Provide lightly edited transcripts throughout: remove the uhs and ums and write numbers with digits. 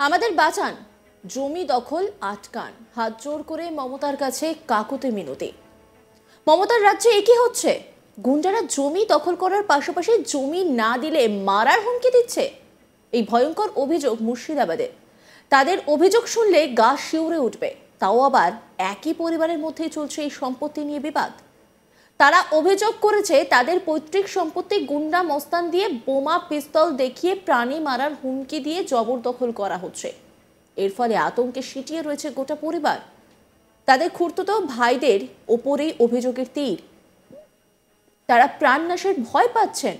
আমাদের বাঁচান, জমি দখল আটকান, হাত জোর করে মমতার কাছে কাকুতি মিনতি। মমতার রাজ্যে একই হচ্ছে। গুন্ডারা জমি দখল করার পাশাপাশি জমি না দিলে মারার হুমকি দিচ্ছে। এই ভয়ঙ্কর অভিযোগ মুর্শিদাবাদের। তাদের অভিযোগ শুনলে গা শিউরে উঠবে। তাও আবার একই পরিবারের মধ্যেই চলছে এই সম্পত্তি নিয়ে বিবাদ। তারা অভিযোগ করেছে তাদের পৈতৃক সম্পত্তি গুন্ডা মস্তান দিয়ে বোমা পিস্তল দেখিয়ে প্রাণী মারার হুমকি দিয়ে জবরদখল করা হচ্ছে। এর ফলে আতঙ্কে সিটিয়ে রয়েছে গোটা পরিবার। তাদের খুড়তুতো ভাইদের ওপরেই অভিযোগের তীর। তারা প্রাণনাশের ভয় পাচ্ছেন।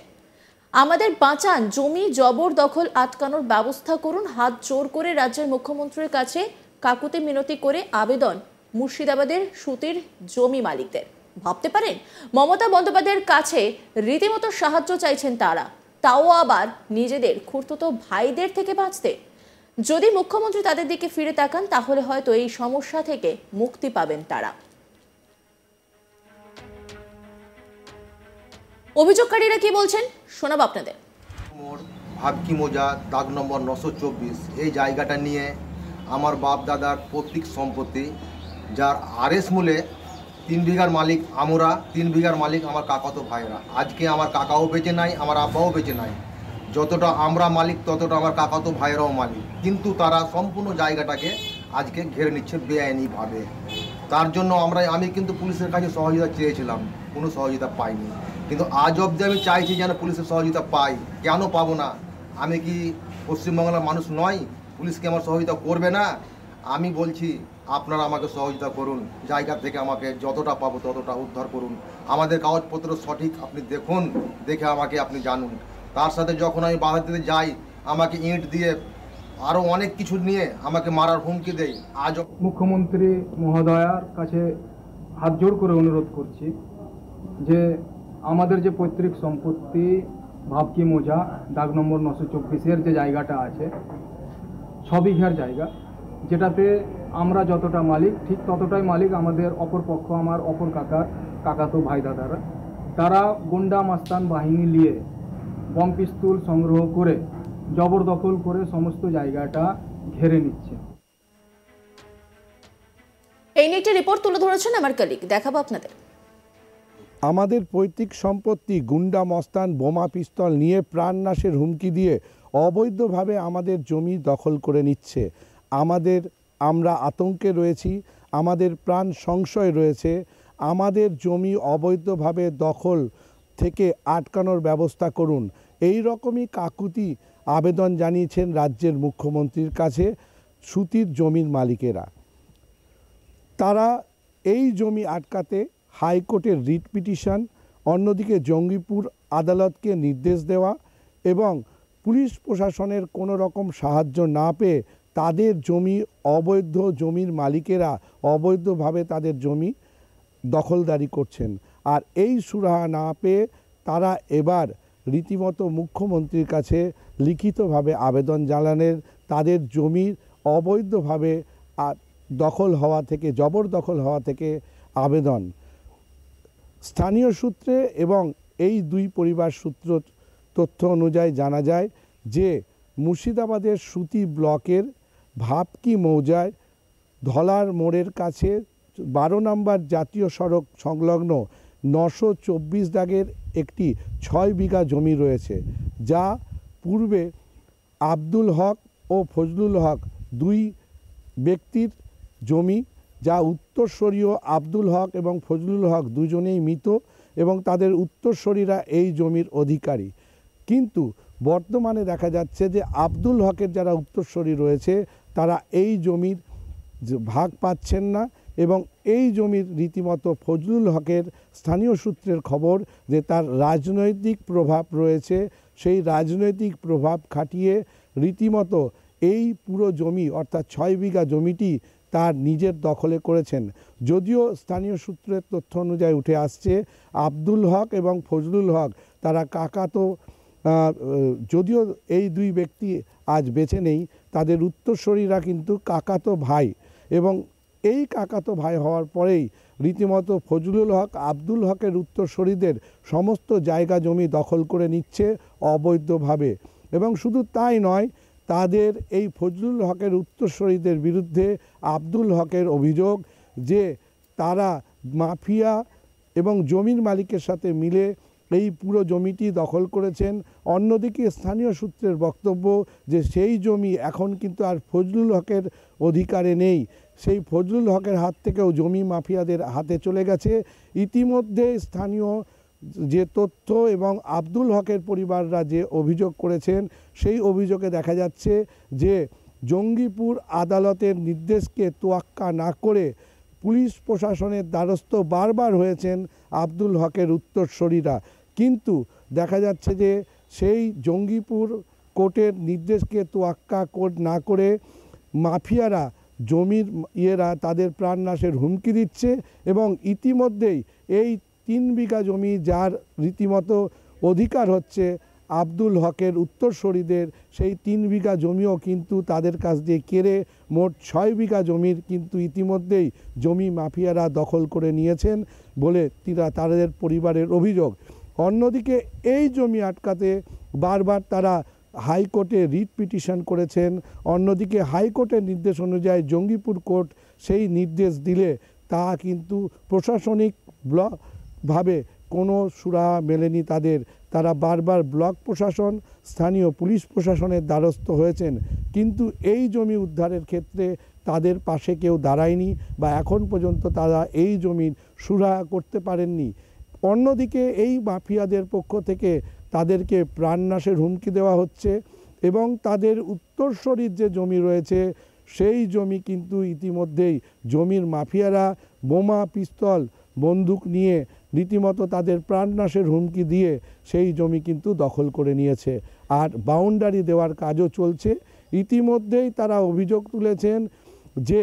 আমাদের বাঁচান, জমি জবরদখল আটকানোর ব্যবস্থা করুন, হাত জোর করে রাজ্যের মুখ্যমন্ত্রীর কাছে কাকুতি মিনতি করে আবেদন মুর্শিদাবাদের সুতির জমি মালিকদের। ভাবতে পারেন, মমতা বন্দ্যোপাধ্যায়ের কাছে রীতিমতো সাহায্য চাইছেন তারা, তাও আবার নিজেদের খুড়তুতো ভাইদের থেকে বাঁচতে। যদি মুখ্যমন্ত্রী তাদের দিকে ফিরে তাকান তাহলে হয়তো এই সমস্যা থেকে মুক্তি পাবেন তারা। অভিযোগকারীরা কি বলছেন শোনাবো আপনাদের। ভাবকি মোজা দাগ নম্বর 924 এই জায়গাটা নিয়ে আমার বাপ দাদার পৈতৃক সম্পত্তি, যার আরএস মূলে 3 বিঘার মালিক আমরা, 3 বিঘার মালিক আমার কাকাতো ভাইরা। আজকে আমার কাকাও বেঁচে নাই, আমার আব্বাও বেঁচে নাই। যতটা আমরা মালিক ততটা আমার কাকাতো ভাইরাও মালিক, কিন্তু তারা সম্পূর্ণ জায়গাটাকে আজকে ঘিরে নিচ্ছে বেআইনিভাবে। তার জন্য আমি কিন্তু পুলিশের কাছে সহযোগিতা চেয়েছিলাম, কোনো সহযোগিতা পাইনি। কিন্তু আজ অবধি আমি চাইছি যেন পুলিশের সহযোগিতা পাই। কেন পাবো না? আমি কি পশ্চিমবাংলার মানুষ নয়? পুলিশকে আমার সহযোগিতা করবে না? আমি বলছি আপনারা আমাকে সহযোগিতা করুন, জায়গা থেকে আমাকে যতটা পাবো ততটা উদ্ধার করুন। আমাদের কাগজপত্র সঠিক আপনি দেখুন, দেখে আমাকে আপনি জানুন। তার সাথে যখন আমি বাধা দিতে যাই আমাকে ইঁট দিয়ে আরও অনেক কিছু নিয়ে আমাকে মারার হুমকি দেয়। আজ মুখ্যমন্ত্রী মহোদয়ার কাছে হাত জোর করে অনুরোধ করছি যে আমাদের যে পৈতৃক সম্পত্তি ভাবকি মোজা দাগ নম্বর 924 যে জায়গাটা আছে, 6 বিঘার জায়গা, যেটাতে আমরা যতটা মালিক ঠিক ততটাই মালিক আমাদের অপর পক্ষ, আমার অপর কাকাতো ভাই দাদারা। তারা গুন্ডা মাস্তান বাহিনী নিয়ে বম পিস্তল সংগ্রহ করে জবরদখল করে সমস্ত জায়গাটা ঘিরে নিচ্ছে। এই নিয়ে একটি রিপোর্ট তুলে ধরেছেন আমার কলিগ, দেখাবো আপনাদের। আমাদের পৈতৃক সম্পত্তি গুন্ডা মস্তান বোমা পিস্তল নিয়ে প্রাণনাশের হুমকি দিয়ে অবৈধভাবে আমাদের জমি দখল করে নিচ্ছে। আমরা আতঙ্কে রয়েছি, আমাদের প্রাণ সংশয় রয়েছে। আমাদের জমি অবৈধভাবে দখল থেকে আটকানোর ব্যবস্থা করুন, এই রকমই কাকুতি আবেদন জানিয়েছেন রাজ্যের মুখ্যমন্ত্রীর কাছে সুতির জমির মালিকেরা। তারা এই জমি আটকাতে হাইকোর্টের রিট পিটিশন, অন্যদিকে জঙ্গিপুর আদালতকে নির্দেশ দেওয়া এবং পুলিশ প্রশাসনের কোনো রকম সাহায্য না পেয়ে তাদের জমি অবৈধ জমির মালিকেরা অবৈধভাবে তাদের জমি দখলদারি করছেন। আর এই সুরাহা না পেয়ে তারা এবার রীতিমতো মুখ্যমন্ত্রীর কাছে লিখিতভাবে আবেদন জানালেন তাদের জমির অবৈধভাবে দখল হওয়া থেকে, জবরদখল হওয়া থেকে আবেদন। স্থানীয় সূত্রে এবং এই দুই পরিবার সূত্র তথ্য অনুযায়ী জানা যায় যে মুর্শিদাবাদের সুতি ব্লকের ভাবকি মৌজায় ধলার মোড়ের কাছে 12 নম্বর জাতীয় সড়ক সংলগ্ন 924 দাগের একটি 6 বিঘা জমি রয়েছে, যা পূর্বে আব্দুল হক ও ফজলুল হক দুই ব্যক্তির জমি, যা উত্তরসূরীয় আব্দুল হক এবং ফজলুল হক দুজনেই মৃত এবং তাদের উত্তরসূরীরা এই জমির অধিকারী। কিন্তু বর্তমানে দেখা যাচ্ছে যে আব্দুল হকের যারা উত্তরসূরী রয়েছে তারা এই জমির ভাগ পাচ্ছেন না এবং এই জমির রীতিমতো ফজলুল হকের স্থানীয় সূত্রের খবর যে তার রাজনৈতিক প্রভাব রয়েছে, সেই রাজনৈতিক প্রভাব খাটিয়ে রীতিমতো এই পুরো জমি অর্থাৎ 6 বিঘা জমিটি তার নিজের দখলে করেছেন। যদিও স্থানীয় সূত্রের তথ্য অনুযায়ী উঠে আসছে আব্দুল হক এবং ফজলুল হক তারা কাকাতো, যদিও এই দুই ব্যক্তি আজ বেঁচে নেই, তাদের উত্তরসূরীরা কিন্তু কাকাতো ভাই এবং এই কাকাতো ভাই হওয়ার পরেই রীতিমতো ফজলুল হক আব্দুল হকের উত্তরসূরীদের সমস্ত জায়গা জমি দখল করে নিচ্ছে অবৈধভাবে। এবং শুধু তাই নয়, তাদের এই ফজলুল হকের উত্তরসূরিদের বিরুদ্ধে আব্দুল হকের অভিযোগ যে তারা মাফিয়া এবং জমির মালিকের সাথে মিলে এই পুরো জমিটি দখল করেছেন। অন্যদিকে স্থানীয় সূত্রের বক্তব্য যে সেই জমি এখন কিন্তু আর ফজলুল হকের অধিকারে নেই, সেই ফজলুল হকের হাত থেকেও জমি মাফিয়াদের হাতে চলে গেছে। ইতিমধ্যে স্থানীয় যে তথ্য এবং আব্দুল হকের পরিবাররা যে অভিযোগ করেছেন সেই অভিযোগে দেখা যাচ্ছে যে জঙ্গিপুর আদালতের নির্দেশকে তোয়াক্কা না করে পুলিশ প্রশাসনের দ্বারস্থ বারবার হয়েছেন আব্দুল হকের উত্তরসূরিরা, কিন্তু দেখা যাচ্ছে যে সেই জঙ্গিপুর কোর্টের নির্দেশকে তোয়াক্কা না করে মাফিয়ারা জমির তাদের প্রাণনাশের হুমকি দিচ্ছে এবং ইতিমধ্যেই এই 3 বিঘা জমি যার রীতিমতো অধিকার হচ্ছে আব্দুল হকের উত্তরসূরিদের, সেই 3 বিঘা জমিও কিন্তু তাদের কাছ দিয়ে কেড়ে মোট 6 বিঘা জমির কিন্তু ইতিমধ্যেই জমি মাফিয়ারা দখল করে নিয়েছেন বলে তাদের পরিবারের অভিযোগ। অন্যদিকে এই জমি আটকাতে বারবার তারা হাইকোর্টে রিট পিটিশন করেছেন। অন্যদিকে হাইকোর্টের নির্দেশ অনুযায়ী জঙ্গিপুর কোর্ট সেই নির্দেশ দিলে তা কিন্তু প্রশাসনিক ভাবে কোনো সুরাহা মেলেনি তাদের। তারা বারবার ব্লক প্রশাসন, স্থানীয় পুলিশ প্রশাসনের দ্বারস্থ হয়েছেন, কিন্তু এই জমি উদ্ধারের ক্ষেত্রে তাদের পাশে কেউ দাঁড়ায়নি বা এখন পর্যন্ত তারা এই জমির সুরাহা করতে পারেননি। অন্যদিকে এই মাফিয়াদের পক্ষ থেকে তাদেরকে প্রাণনাশের হুমকি দেওয়া হচ্ছে এবং তাদের উত্তরসূরির যে জমি রয়েছে সেই জমি কিন্তু ইতিমধ্যেই জমির মাফিয়ারা বোমা, পিস্তল, বন্দুক নিয়ে রীতিমতো তাদের প্রাণনাশের হুমকি দিয়ে সেই জমি কিন্তু দখল করে নিয়েছে আর বাউন্ডারি দেওয়ার কাজও চলছে। ইতিমধ্যেই তারা অভিযোগ তুলেছেন যে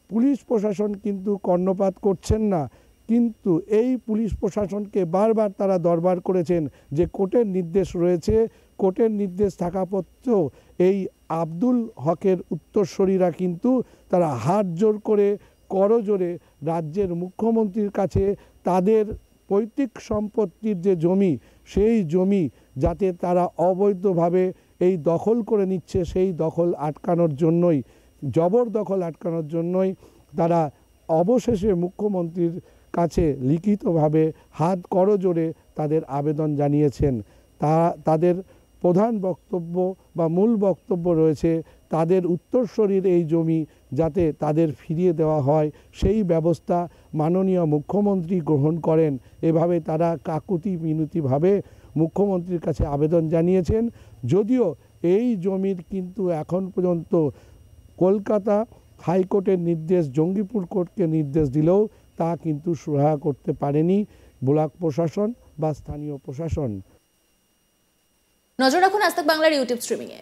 পুলিশ প্রশাসন কিন্তু কর্ণপাত করছেন না, কিন্তু এই পুলিশ প্রশাসনকে বারবার তারা দরবার করেছেন যে কোর্টের নির্দেশ রয়েছে, কোর্টের নির্দেশ থাকা সত্ত্বেও এই আব্দুল হকের উত্তরসূরিরা কিন্তু তারা হাত জোর করে করজোড়ে রাজ্যের মুখ্যমন্ত্রীর কাছে তাদের পৈতৃক সম্পত্তির যে জমি সেই জমি যাতে তারা অবৈধভাবে এই দখল করে নিচ্ছে সেই দখল আটকানোর জন্যই, জবরদখল আটকানোর জন্যই তারা অবশেষে মুখ্যমন্ত্রীর কাছে লিখিতভাবে হাত করজোড়ে তাদের আবেদন জানিয়েছেন। তাদের প্রধান বক্তব্য বা মূল বক্তব্য রয়েছে তাদের উত্তরসূরির এই জমি যাতে তাদের ফিরিয়ে দেওয়া হয় সেই ব্যবস্থা মাননীয় মুখ্যমন্ত্রী গ্রহণ করেন, এভাবে তারা কাকুতি মিনতিভাবে মুখ্যমন্ত্রীর কাছে আবেদন জানিয়েছেন। যদিও এই জমির কিন্তু এখন পর্যন্ত কলকাতা হাইকোর্টের নির্দেশ জঙ্গিপুর কোর্টকে নির্দেশ দিলেও তা কিন্তু সুরাহা করতে পারেনি ব্লক প্রশাসন বা স্থানীয় প্রশাসন। নজর রাখুন আজ তাক বাংলার ইউটিউব স্ট্রিমিংয়ে।